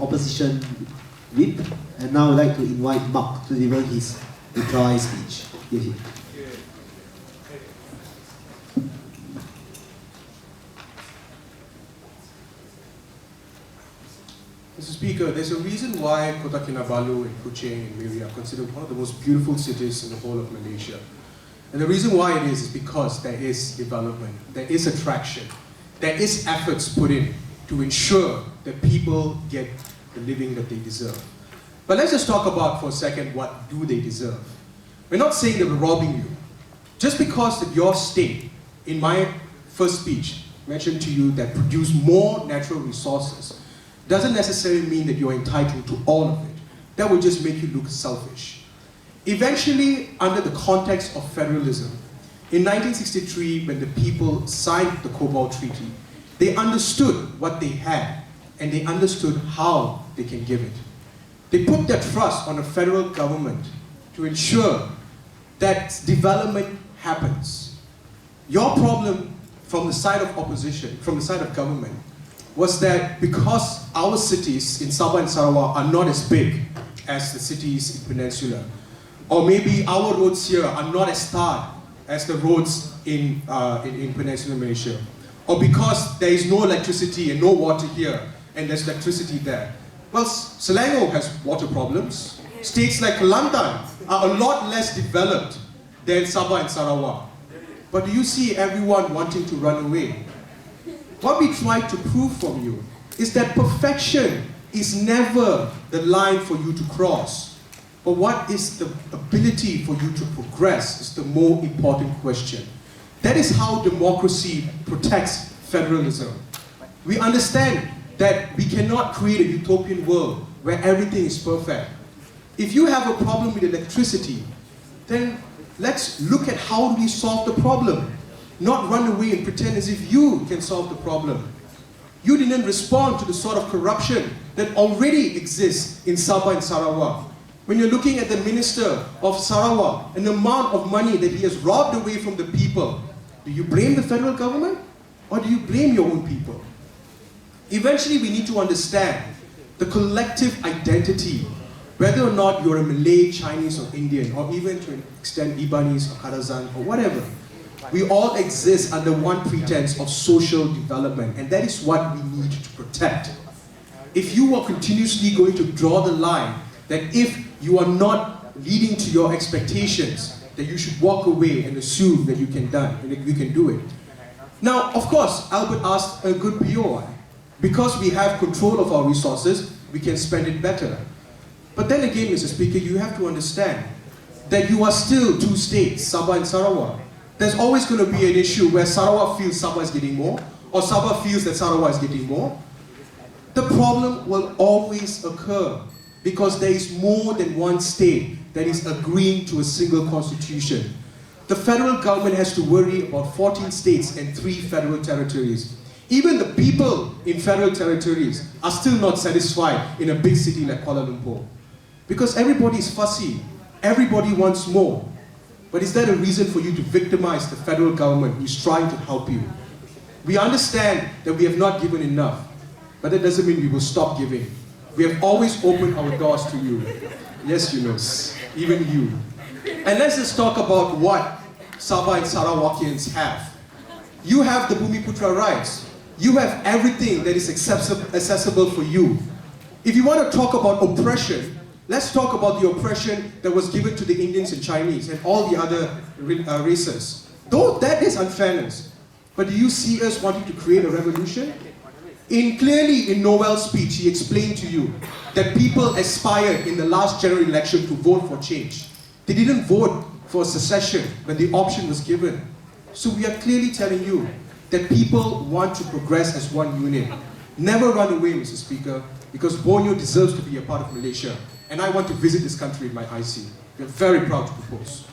opposition whip. And now I'd like to invite Mark to deliver his reply speech. Here. Mr. Speaker, there's a reason why Kota Kinabalu and Kuching and Miri are considered one of the most beautiful cities in the whole of Malaysia. And the reason why it is because there is development, there is attraction, there is efforts put in to ensure that people get the living that they deserve. But let's just talk about for a second, what do they deserve? We're not saying that we're robbing you. Just because that your state, in my first speech, mentioned to you that produce more natural resources, doesn't necessarily mean that you're entitled to all of it. That would just make you look selfish. Eventually, under the context of federalism, in 1963, when the people signed the Cobalt Treaty, they understood what they had, and they understood how they can give it. They put their trust on the federal government to ensure that development happens. Your problem from the side of opposition, from the side of government, was that because our cities in Sabah and Sarawak are not as big as the cities in Peninsula, or maybe our roads here are not as tarred as the roads in Peninsular Malaysia, or because there is no electricity and no water here, and there's electricity there. Well, Selangor has water problems. States like Kelantan are a lot less developed than Sabah and Sarawak. But do you see everyone wanting to run away? What we try to prove from you is that perfection is never the line for you to cross. But what is the ability for you to progress is the more important question. That is how democracy protects federalism. We understand that we cannot create a utopian world where everything is perfect. If you have a problem with electricity, then let's look at how do we solve the problem. Not run away and pretend as if you can solve the problem. You didn't respond to the sort of corruption that already exists in Sabah and Sarawak. When you're looking at the Minister of Sarawak and the amount of money that he has robbed away from the people, do you blame the federal government or do you blame your own people? Eventually we need to understand the collective identity, whether or not you're a Malay, Chinese or Indian, or even to an extent Ibanese or Kadazan or whatever. We all exist under one pretense of social development, and that is what we need to protect. If you are continuously going to draw the line that if you are not leading to your expectations, that you should walk away and assume that you can do it. Now, of course, Albert asked a good POI. Because we have control of our resources, we can spend it better. But then again, Mr. Speaker, you have to understand that you are still two states, Sabah and Sarawak. There's always going to be an issue where Sarawak feels Sabah is getting more, or Sabah feels that Sarawak is getting more. The problem will always occur because there is more than one state that is agreeing to a single constitution. The federal government has to worry about 14 states and 3 federal territories. Even the people in federal territories are still not satisfied in a big city like Kuala Lumpur. Because everybody is fussy, everybody wants more. But is that a reason for you to victimize the federal government who is trying to help you? We understand that we have not given enough, but that doesn't mean we will stop giving. We have always opened our doors to you. Yes, Yunus, even you. And let's just talk about what Sabah and Sarawakians have. You have the Bumiputra rights. You have everything that is accessible for you. If you want to talk about oppression, let's talk about the oppression that was given to the Indians and Chinese and all the other races. Though that is unfairness. But do you see us wanting to create a revolution? Clearly in Noel's speech, he explained to you that people aspired in the last general election to vote for change. They didn't vote for secession when the option was given. So we are clearly telling you that people want to progress as one unit. Never run away, Mr. Speaker, because Borneo deserves to be a part of Malaysia. And I want to visit this country in my IC. We are very proud to propose.